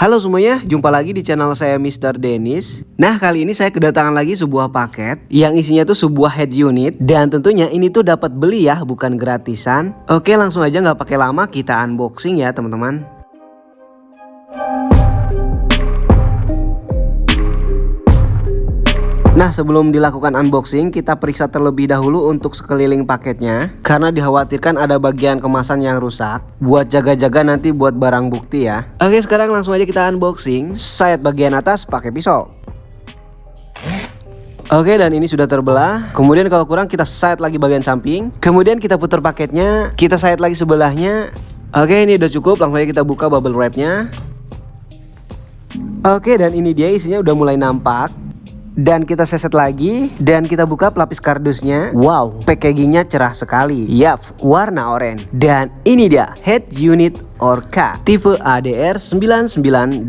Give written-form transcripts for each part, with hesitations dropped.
Halo semuanya, jumpa lagi di channel saya Mr. Dennis. Nah, kali ini saya kedatangan lagi sebuah paket yang isinya tuh sebuah head unit. Dan tentunya ini tuh dapat beli ya, bukan gratisan. Oke, langsung aja nggak pakai lama, kita unboxing ya teman-teman. Nah, sebelum dilakukan unboxing, kita periksa terlebih dahulu untuk sekeliling paketnya, karena dikhawatirkan ada bagian kemasan yang rusak. Buat jaga-jaga nanti buat barang bukti ya. Oke, sekarang langsung aja kita unboxing. Sayat bagian atas pakai pisau. Oke, dan ini sudah terbelah. Kemudian kalau kurang kita sayat lagi bagian samping. Kemudian kita putar paketnya, kita sayat lagi sebelahnya. Oke, ini udah cukup. Langsung aja kita buka bubble wrapnya. Oke, dan ini dia isinya udah mulai nampak. Dan kita seset lagi, dan kita buka pelapis kardusnya. Wow, packagingnya cerah sekali. Yap, warna oranye. Dan ini dia head unit Orca tipe ADR 9988.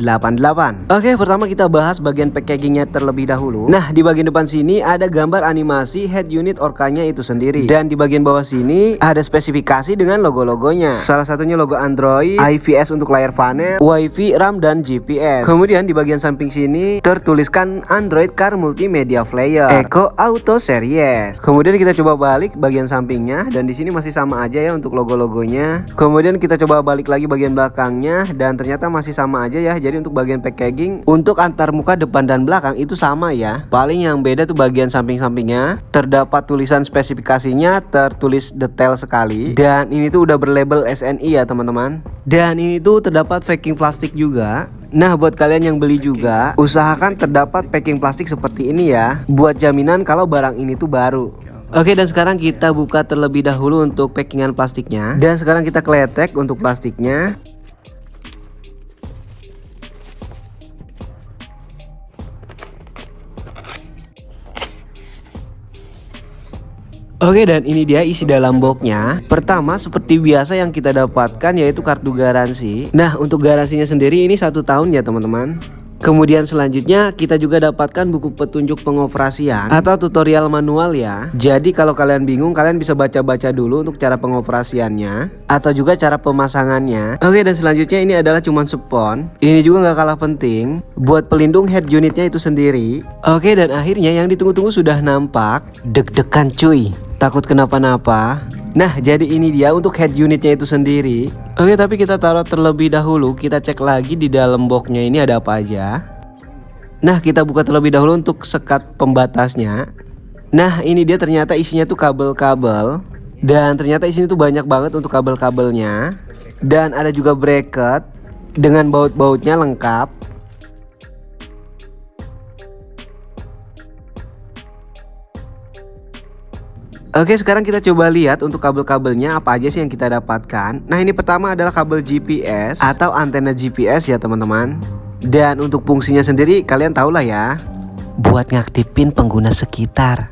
Oke, pertama kita bahas bagian packagingnya terlebih dahulu. Nah, di bagian depan sini ada gambar animasi head unit Orcanya itu sendiri. Dan di bagian bawah sini ada spesifikasi dengan logo-logonya. Salah satunya logo Android, IPS untuk layar panel, WiFi, RAM, dan GPS. Kemudian di bagian samping sini tertuliskan Android Car Multimedia Player Eco Auto Series. Kemudian kita coba balik bagian sampingnya, dan di sini masih sama aja ya untuk logo-logonya. Kemudian kita coba balik lagi bagian belakangnya, dan ternyata masih sama aja ya. Jadi untuk bagian packaging untuk antar muka depan dan belakang itu sama ya. Paling yang beda tuh bagian samping-sampingnya terdapat tulisan spesifikasinya, tertulis detail sekali. Dan ini tuh udah berlabel SNI ya teman-teman. Dan ini tuh terdapat packing plastik juga. Nah, buat kalian yang beli juga, usahakan terdapat packing plastik seperti ini ya, buat jaminan kalau barang ini tuh baru. Oke, dan sekarang kita buka terlebih dahulu untuk packingan plastiknya. Dan sekarang kita kletek untuk plastiknya. Oke, dan ini dia isi dalam boxnya. Pertama, seperti biasa yang kita dapatkan yaitu kartu garansi. Nah, untuk garansinya sendiri ini 1 tahun ya teman-teman. Kemudian selanjutnya kita juga dapatkan buku petunjuk pengoperasian atau tutorial manual ya. Jadi kalau kalian bingung, kalian bisa baca-baca dulu untuk cara pengoperasiannya atau juga cara pemasangannya. Oke, dan selanjutnya ini adalah cuman spons. Ini juga nggak kalah penting buat pelindung head unitnya itu sendiri. Oke, dan akhirnya yang ditunggu-tunggu sudah nampak. Deg-degan cuy, takut kenapa-napa. Nah, jadi ini dia untuk head unitnya itu sendiri. Oke, tapi kita taruh terlebih dahulu. Kita cek lagi di dalam boxnya ini ada apa aja. Nah, kita buka terlebih dahulu untuk sekat pembatasnya. Nah, ini dia ternyata isinya tuh kabel-kabel. Dan ternyata isinya tuh banyak banget untuk kabel-kabelnya. Dan ada juga bracket dengan baut-bautnya lengkap. Oke, sekarang kita coba lihat untuk kabel-kabelnya apa aja sih yang kita dapatkan. Nah, ini pertama adalah kabel GPS atau antena GPS ya teman-teman. Dan untuk fungsinya sendiri kalian tahu lah ya, buat ngaktifin pengguna sekitar.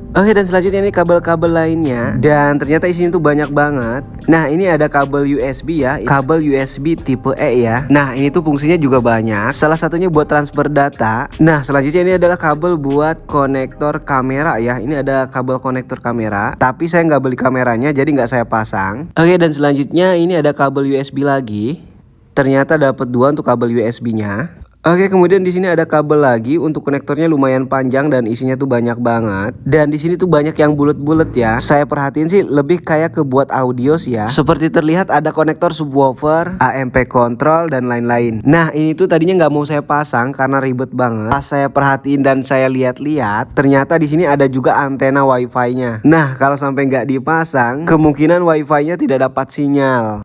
Oke, dan selanjutnya ini kabel-kabel lainnya. Dan ternyata isinya tuh banyak banget. Nah, ini ada kabel USB ya, kabel USB tipe E ya. Nah, ini tuh fungsinya juga banyak. Salah satunya buat transfer data. Nah, selanjutnya ini adalah kabel buat konektor kamera ya. Ini ada kabel konektor kamera, tapi saya nggak beli kameranya, jadi nggak saya pasang. Oke, dan selanjutnya ini ada kabel USB lagi. Ternyata dapat 2 untuk kabel USB-nya. Oke, kemudian di sini ada kabel lagi untuk konektornya lumayan panjang dan isinya tuh banyak banget. Dan di sini tuh banyak yang bulat-bulat ya. Saya perhatiin sih lebih kayak ke buat audio sih ya. Seperti terlihat ada konektor subwoofer, AMP control dan lain-lain. Nah, ini tuh tadinya nggak mau saya pasang karena ribet banget. Pas saya perhatiin dan saya lihat-lihat, ternyata di sini ada juga antena WiFi-nya. Nah, kalau sampai nggak dipasang, kemungkinan WiFi-nya tidak dapat sinyal.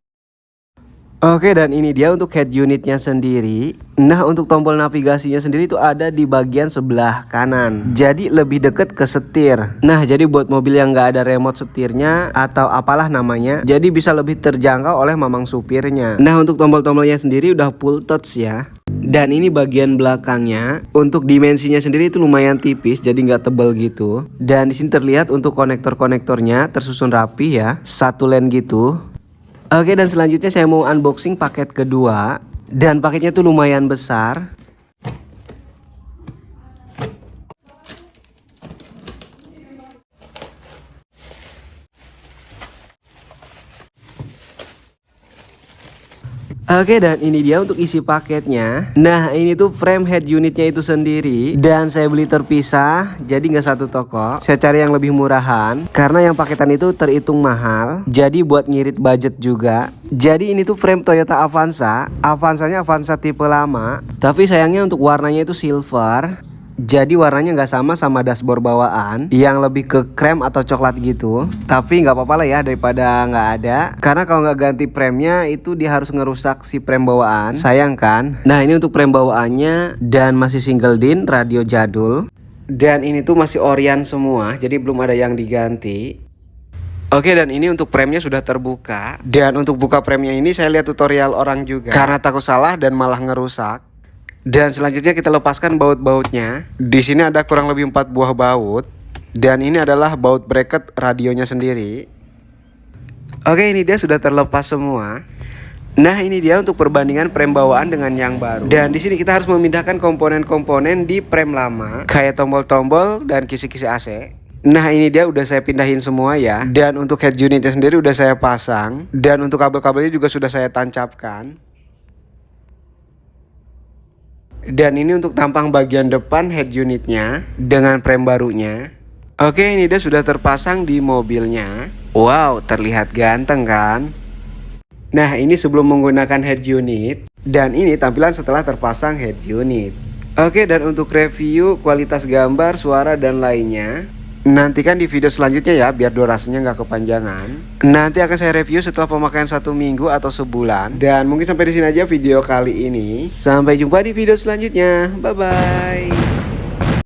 Oke, dan ini dia untuk head unitnya sendiri. Nah, untuk tombol navigasinya sendiri itu ada di bagian sebelah kanan. Jadi lebih deket ke setir. Nah, jadi buat mobil yang nggak ada remote setirnya atau apalah namanya, jadi bisa lebih terjangkau oleh mamang supirnya. Nah, untuk tombol-tombolnya sendiri udah full touch ya. Dan ini bagian belakangnya. Untuk dimensinya sendiri itu lumayan tipis, jadi nggak tebal gitu. Dan di sini terlihat untuk konektor-konektornya tersusun rapi ya, satu lane gitu. Oke, dan selanjutnya saya mau unboxing paket kedua. Dan paketnya tuh lumayan besar. Oke, dan ini dia untuk isi paketnya. Nah, ini tuh frame head unitnya itu sendiri, dan saya beli terpisah, jadi nggak satu toko. Saya cari yang lebih murahan karena yang paketan itu terhitung mahal, jadi buat ngirit budget juga. Jadi ini tuh frame Toyota Avanza. Avanzanya Avanza tipe lama, tapi sayangnya untuk warnanya itu silver. Jadi warnanya nggak sama dashboard bawaan yang lebih ke krem atau coklat gitu. Tapi nggak apa-apa lah ya daripada nggak ada. Karena kalau nggak ganti premnya itu dia harus ngerusak si prem bawaan. Sayang kan? Nah, ini untuk prem bawaannya dan masih single din, radio jadul. Dan ini tuh masih Orion semua, jadi belum ada yang diganti. Oke, dan ini untuk premnya sudah terbuka. Dan untuk buka premnya ini saya lihat tutorial orang juga, karena takut salah dan malah ngerusak. Dan selanjutnya kita lepaskan baut-bautnya. Di sini ada kurang lebih 4 buah baut. Dan ini adalah baut bracket radionya sendiri. Oke, ini dia sudah terlepas semua. Nah, ini dia untuk perbandingan prem bawaan dengan yang baru. Dan di sini kita harus memindahkan komponen-komponen di prem lama, kayak tombol-tombol dan kisi-kisi AC. Nah, ini dia udah saya pindahin semua ya. Dan untuk head unitnya sendiri udah saya pasang. Dan untuk kabel-kabelnya juga sudah saya tancapkan. Dan ini untuk tampang bagian depan head unitnya dengan frame barunya. Oke, ini dia sudah terpasang di mobilnya. Wow, terlihat ganteng kan? Nah, ini sebelum menggunakan head unit. Dan ini tampilan setelah terpasang head unit. Oke, dan untuk review kualitas gambar, suara, dan lainnya, nantikan di video selanjutnya ya, biar durasinya nggak kepanjangan. Nanti akan saya review setelah pemakaian 1 minggu atau sebulan. Dan mungkin sampai di sini aja video kali ini. Sampai jumpa di video selanjutnya. Bye bye.